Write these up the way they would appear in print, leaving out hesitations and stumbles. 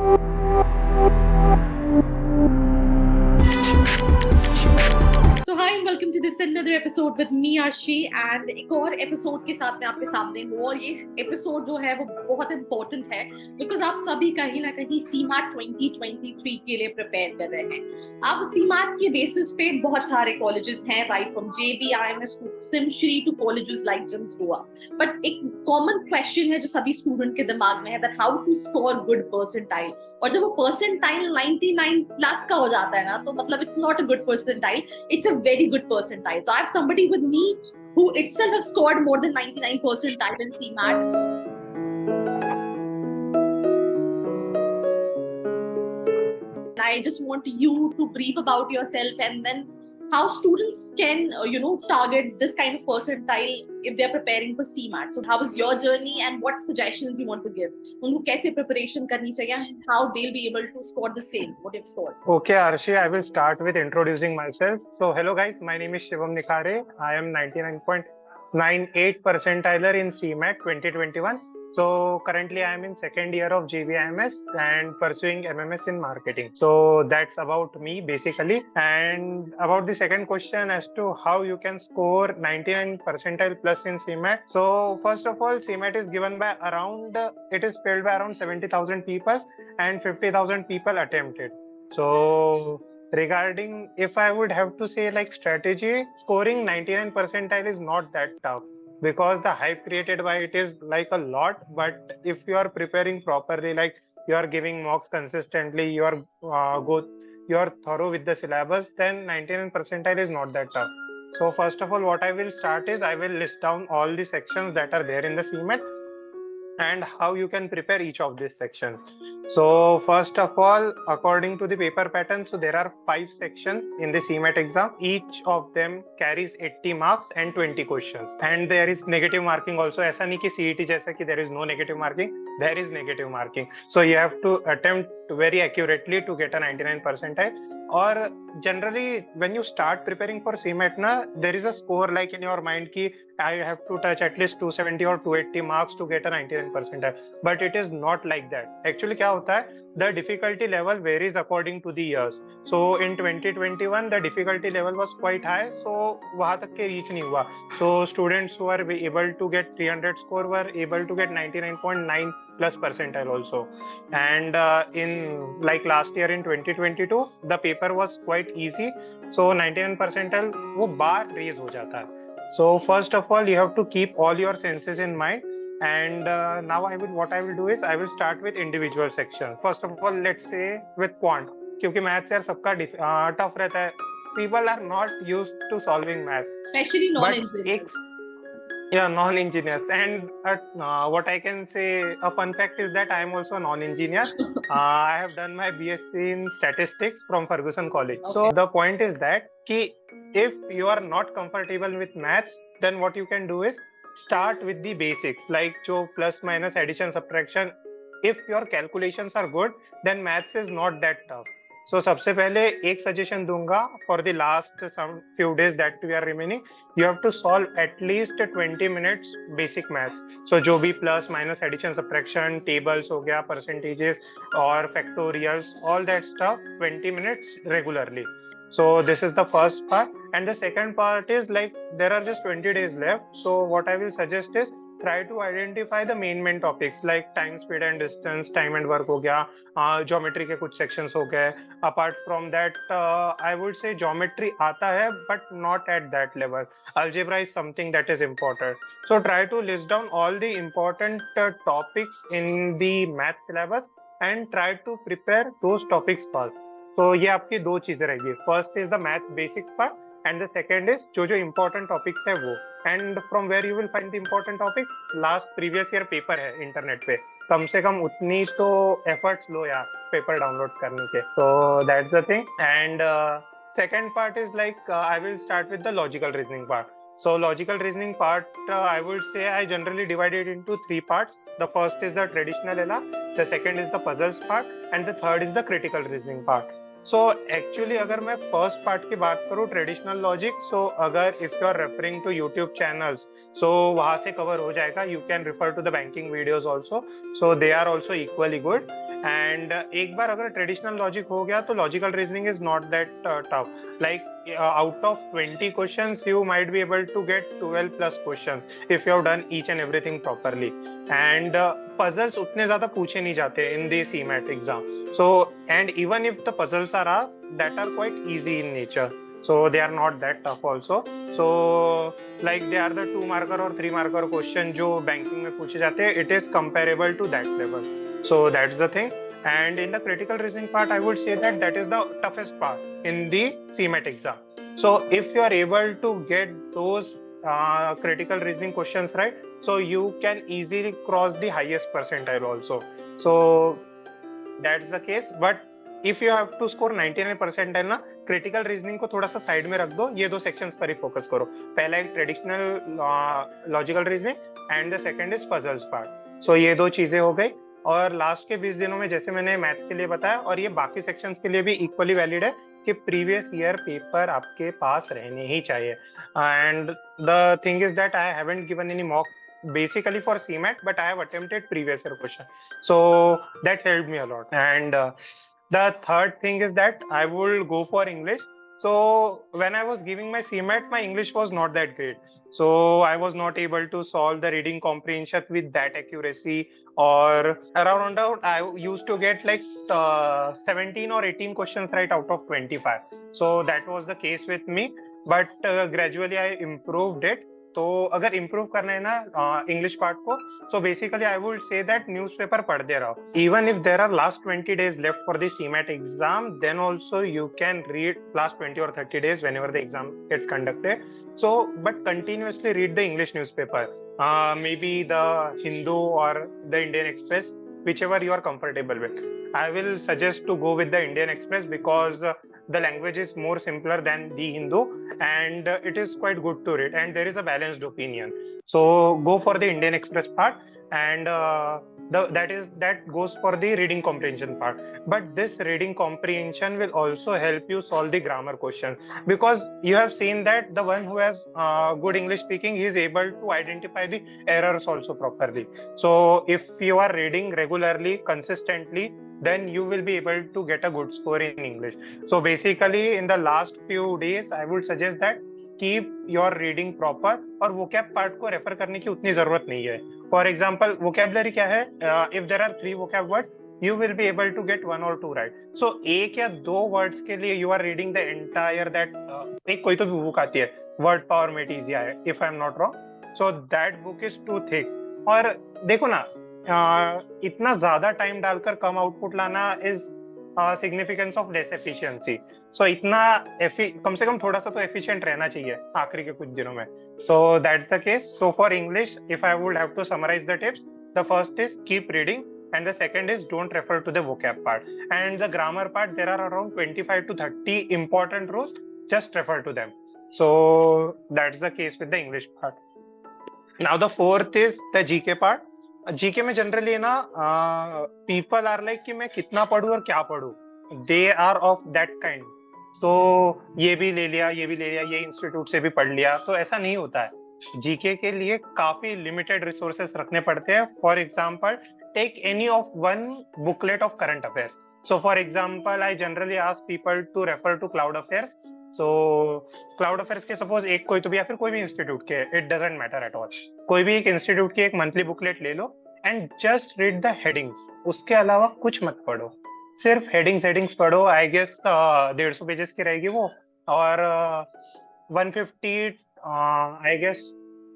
So hi and welcome to this another episode with me Arshi and एक और episode के साथ मैं आपके सामने हूँ और ये एपिसोड जो है वो बहुत इम्पोर्टेंट है बिकॉज आप सभी कहीं ना कहीं सीमैट 2023 के लिए प्रिपेयर कर रहे हैं। अब सीमैट के बेसिस पे बहुत सारे कॉलेजेस हैं, right from JBIMS to SIMSREE to colleges like GIMS Goa, but एक कॉमन क्वेश्चन है जो सभी स्टूडेंट के दिमाग में है that how to score good percentile. और जब वो परसेंटाइल 99 प्लस का हो जाता है ना तो मतलब it's not a good percentile, it's a very good percentile. So I have somebody with me who itself has scored more than 99 percentile in CMAT. I just want you to brief about yourself and then how students can target this kind of percentile if they're preparing for CMAT. So how was your journey and what suggestions you want to give? उनको कैसे preparation करनी चाहिए and how they'll be able to score the same what you've scored? Okay, Arshi, I will start with introducing myself. So, hello guys, my name is Shivam Nikhare. I am 99.98 percentiler in CMAT 2021. So, currently I am in second year of JBIMS and pursuing MMS in marketing. So, that's about me basically. And about the second question as to how you can score 99 percentile plus in CMAT. So, first of all, CMAT is given by around, it is filled by around 70,000 people and 50,000 people attempted. So regarding if I would have to say like strategy, scoring 99 percentile is not that tough because the hype created by it is like a lot. But if you are preparing properly, like you are giving mocks consistently, you are thorough with the syllabus, then 99 percentile is not that tough. So first of all, what I will start is I will list down all the sections that are there in the CMAT and how you can prepare each of these sections. So first of all, according to the paper pattern, so there are 5 sections in the CMAT exam. Each of them carries 80 marks and 20 questions. And there is negative marking also. ऐसा नहीं कि CET जैसा कि there is no negative marking. There is negative marking. So you have to attempt very accurately to get a 99 percentile. Or generally, when you start preparing for CMAT, there is a score like in your mind ki I have to touch at least 270 or 280 marks to get a 99 percentile. But it is not like that. Actually, क्या होता है? The difficulty level varies according to the years. So in 2021, the difficulty level was quite high. So वहाँ तक के reach नहीं हुआ. So students who are able to get 300 score were able to get 99.9 plus percentile also. And in like last year in 2022, the paper was quite easy. So 99 percentile वो bar raise हो जाता है. So first of all, you have to keep all your senses in mind. And now what I will do is I will start with individual section. First of all, let's say with quant, क्योंकि maths यार सबका tough रहता है. People are not used to solving math. Especially non-engineers. Yeah, non-engineers. And what I can say, a fun fact is that I am also a non-engineer. I have done my BSc in statistics from Ferguson College. Okay. So the point is that if you are not comfortable with maths, then what you can do is start with the basics like plus, minus, addition, subtraction. If your calculations are good, then maths is not that tough. So सबसे पहले एक suggestion दूंगा for the last some few days that we are remaining, you have to solve at least 20 minutes basic maths. So जो भी plus, minus, addition, subtraction, tables हो गया, percentages और factorials, all that stuff, 20 minutes regularly. So this is the first part. And the second part is like there are just 20 days left. So what I will suggest is try to identify the main topics like time, speed and distance, time and work हो गया, geometry के कुछ sections हो गए. Apart from that, I would say geometry आता है but not at that level. Algebra is something that is important. So try to list down all the important topics in the math syllabus and try to prepare those topics first. So ये आपकी दो चीजें रहेगी. First is the math basics part and the second is जो important topics है वो. And from where you will find the important topics? Last previous year paper है internet पे. कम से कम उतनी तो efforts लो यार paper download करने के. So that's the thing. And second part is like I will start with the logical reasoning part. So logical reasoning part, I would say I generally divide it into 3 parts. The first is the traditional ELA, the second is the puzzles part, and the third is the critical reasoning part. So actually अगर मैं first part की बात करूँ traditional logic, so अगर if you are referring to YouTube channels, so वहाँ से cover हो जाएगा. You can refer to the banking videos also, so they are also equally good. And एक बार अगर ट्रेडिशनल लॉजिक हो गया तो logical reasoning is not that tough. Like out of 20 questions, you might be able to get 12 plus questions if you have done each and everything properly. And puzzles उतने ज़्यादा पूछे नहीं जाते in the CMAT exam. So, and even if the puzzles are asked, that are quite easy in nature. So they are not that tough also. So like they are the 2 marker or 3 marker question जो banking में पूछे जाते हैं. It is comparable to that level. So that's the thing. And in the critical reasoning part, I would say that that is the toughest part in the CMAT exam. So if you are able to get those critical reasoning questions right, so you can easily cross the highest percentile also. So that's the case. But if you have to score 99 percentile ना, critical reasoning को थोड़ा सा side में रख दो, ये दो sections पर ही फोकस करो. पहला एक traditional logical reasoning and the second is puzzles part. So ये दो चीजें हो गई. और लास्ट के 20 दिनों में जैसे मैंने मैथ्स के लिए बताया, और ये बाकी सेक्शंस के लिए भी इक्वली वैलिड है कि प्रीवियस ईयर पेपर आपके पास रहने ही चाहिए. And the thing is that I haven't given any mock basically for CMAT, but I have attempted previous year question, so that helped me a lot. And the third thing is that I will go for English. So when I was giving my CMAT, my English was not that great, so I was not able to solve the reading comprehension with that accuracy. Or around I used to get like 17 or 18 questions right out of 25. So that was the case with me, but gradually I improved it. तो अगर improve करना है ना English part को, so basically I would say that newspaper पढ़ते रहो. Even if there are last 20 days left for the CMAT exam, then also you can read last 20 or 30 days whenever the exam gets conducted. So but continuously read the English newspaper, maybe the Hindu or the Indian Express, whichever you are comfortable with. I will suggest to go with the Indian Express because the language is more simpler than the Hindu, and it is quite good to read, and there is a balanced opinion. So go for the Indian Express part, and that goes for the reading comprehension part. But this reading comprehension will also help you solve the grammar question, because you have seen that the one who has good English speaking, he is able to identify the errors also properly. So if you are reading regularly, consistently, then you will be able to get a good score in English. So basically in the last few days I would suggest that keep your reading proper, और vocab part को refer करने की उतनी जरूरत नहीं है. For example, vocabulary क्या है? If there are 3 vocab words, you will be able to get 1 or 2 right. So एक या 2 words के लिए you are reading the entire that एक कोई तो भी book आती है, Word Power Matizia है, if I am not wrong. So that book is too thick. और देखो ना, इतना ज्यादा टाइम डालकर कम आउटपुट लाना is significance of less efficiency. So इतना कम से कम थोड़ा सा तो एफिशिएंट रहना चाहिए आखिरी के कुछ दिनों में. So that's the case. So for English, if I would have to summarize the tips, the first is keep reading, and the second is don't refer to the vocab part, and the grammar part there are around 25 to 30 important rules, just refer to them. So that's the case with the English part. Now the fourth is the GK part. GK में generally ना people are like कि मैं कितना पढ़ूं और क्या पढ़ूं. They are of that kind. तो ये भी ले लिया, ये भी ले लिया, ये इंस्टीट्यूट से भी पढ़ लिया, तो ऐसा नहीं होता है. जीके के लिए काफी लिमिटेड रिसोर्सेस रखने पड़ते हैं. For example, take any of one booklet of current affairs. So for example, I generally ask people to refer to cloud affairs. So cloud affairs के सपोज एक कोई तो भी, या फिर कोई भी इंस्टीट्यूट के, it doesn't matter at all, कोई भी एक इंस्टीट्यूट की एक मंथली बुकलेट ले लो and just read the headings. उसके अलावा कुछ मत पढ़ो, सिर्फ हेडिंग्स पढ़ो. आई गेस 150 पेजेस की रहेगी वो, और 150 आई गेस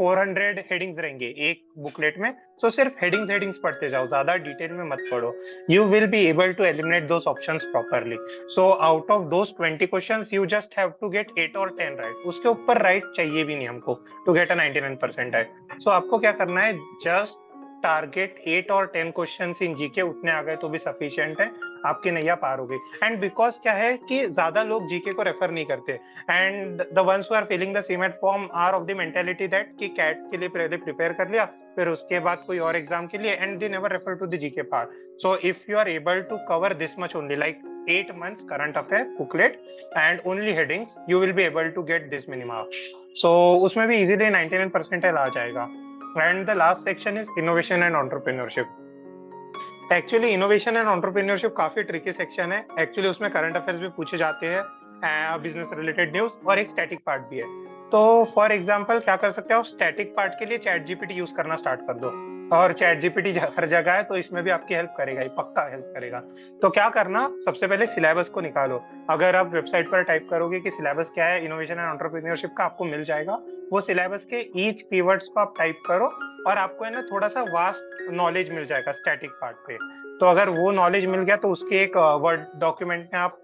400 हेडिंग्स रहेंगे एक बुकलेट में. सो सिर्फ हेडिंग्स पढ़ते जाओ, ज्यादा डिटेल में मत पढ़ो. You will be able to eliminate those options properly. So out of those 20 questions you just have to get 8 और 10 राइट. उसके ऊपर राइट चाहिए भी नहीं हमको टू गेट अ 99 परसेंटाइल. सो आपको क्या करना है, जस्ट टारगेट 8 और 10 क्वेश्चंस इन जीके. उतने आ गए तो भी सफिशिएंट है, आपकी नैया पार हो गई. एंड बिकॉज क्या है कि ज्यादा लोग जीके को रेफर नहीं करते, and the ones who are filling the CMAT form are of the mentality that कि कैट के लिए पहले प्रिपेयर कर लिया, फिर उसके बाद कोई और एग्जाम के लिए, and they never refer to the GK part. So if you are able to cover this much only, like 8 months current affair booklet and only headings, you will be able to get this many marks. So उसमें भी easily 99 percentile आ जाएगा. And the last section is innovation and entrepreneurship. Actually innovation and entrepreneurship काफी tricky section है. Actually उसमें current affairs भी पूछे जाते हैं, बिजनेस रिलेटेड न्यूज, और एक स्टैटिक पार्ट भी है. तो फॉर एग्जांपल क्या कर सकते हो, स्टैटिक पार्ट के लिए चैट जीपीटी यूज करना स्टार्ट कर दो. और चैट जीपीटी हर जगह है, तो इसमें भी आपकी हेल्प करेगा, ही पक्का हेल्प करेगा. तो क्या करना, सबसे पहले सिलेबस को निकालो. अगर आप वेबसाइट पर टाइप करोगे कि सिलेबस क्या है इनोवेशन एंड एंटरप्रेन्योरशिप का, आपको मिल जाएगा. वो सिलेबस के ईच कीवर्ड्स को आप टाइप करो और आपको है ना थोड़ा सा वास्ट नॉलेज मिल जाएगा स्टैटिक पार्ट पे. तो अगर वो नॉलेज मिल गया तो उसके एक वर्ड डॉक्यूमेंट में आप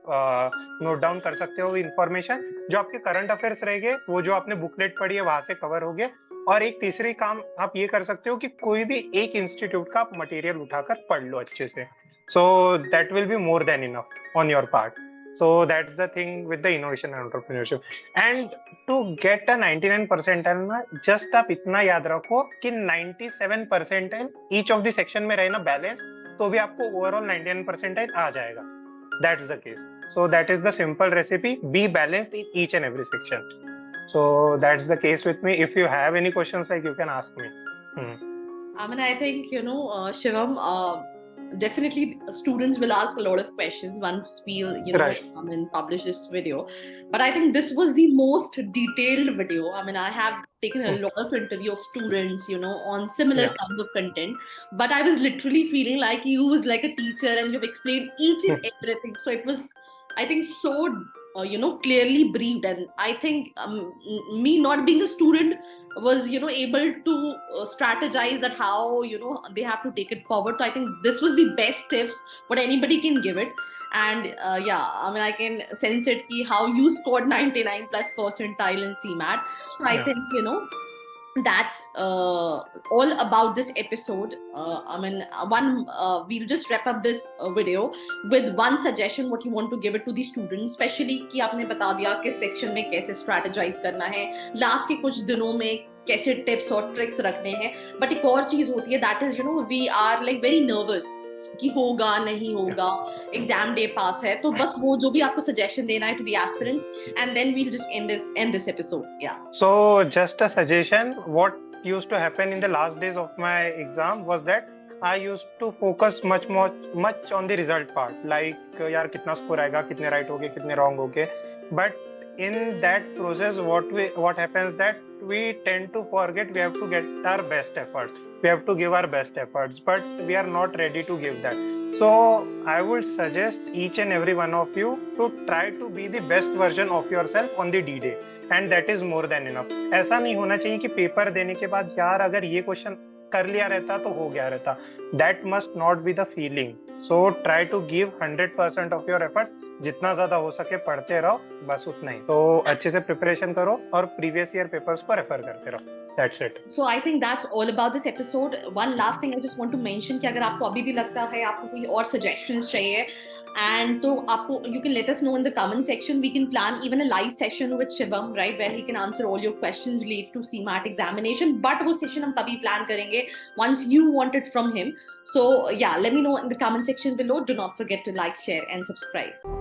नोट डाउन कर सकते हो इन्फॉर्मेशन. जो आपके करंट अफेयर्स रहेंगे वो जो आपने बुकलेट पढ़ी है वहां से कवर हो गए. और एक तीसरी काम आप ये कर सकते हो कि कोई भी एक इंस्टीट्यूट का आप मटेरियल उठाकर पढ़ लो अच्छे से. So that will be more than enough on your part. So that's the thing with the innovation and entrepreneurship. And to get a 99 percentile ना, just आप इतना याद रखो कि 97 percentile each of the section में रहे ना बैलेंस, तो भी आपको overall 99 percentile आ जाएगा. That's the case. So that is the simple recipe. Be balanced in each and every section. So that's the case with me. If you have any questions, like you can ask me. I mean, I think, Shivam, definitely students will ask a lot of questions once we'll, Right. publish this video. But I think this was the most detailed video. I mean, I have taken a lot of interview of students, on similar Yeah. kinds of content. But I was literally feeling like you was like a teacher and you've explained each and everything. So it was, I think, so clearly briefed. And I think me not being a student was able to strategize at how they have to take it forward. So I think this was the best tips what anybody can give it. And I mean, I can sense it ki how you scored 99 plus percentile in CMAT. So I think that's all about this episode. I mean, we'll just wrap up this video with one suggestion what you want to give it to the students, especially कि आपने बता दिया किस section में कैसे strategize करना है, last के कुछ दिनों में कैसे टिप्स और ट्रिक्स रखने हैं. बट एक और चीज होती है, that is we are like very nervous कि होगा नहीं होगा, एग्जाम डे पास है. तो बस वो जो भी आपको सजेशन देना है to the aspirants, and then we'll just end this episode. Yeah so just a suggestion, what used to happen in the last days of my exam was that I used to focus much on the result part, like यार कितना score आएगा, कितने right हो गए, कितने wrong हो गए. But in that process what happens that we tend to forget we have to get our best efforts, we have to give our best efforts, but we are not ready to give that. So I would suggest each and every one of you to try to be the best version of yourself on the D-Day, and that is more than enough. ऐसा नहीं होना चाहिए कि paper देने के बाद यार अगर ये क्वेश्चन कर लिया रहता तो हो गया रहता. That must not be the feeling. So try to give 100% of your effort. जितना ज्यादा हो सके पढ़ते रहो, बस उतना ही. तो अच्छे से प्रिपरेशन करो और प्रीवियस ईयर पेपर्स को रेफर करते रहो. That's it. So I think that's all about this episode. One last thing I just want to mention कि अगर आपको अभी भी लगता है आपको कोई और suggestions चाहिए, and तो आपको you can let us know in the comment section. We can plan even a live session with Shivam, right, where he can answer all your questions related to CMAT examination. But वो session हम तभी plan करेंगे once you want it from him. So yeah, let me know in the comment section below. Do not forget to like, share and subscribe.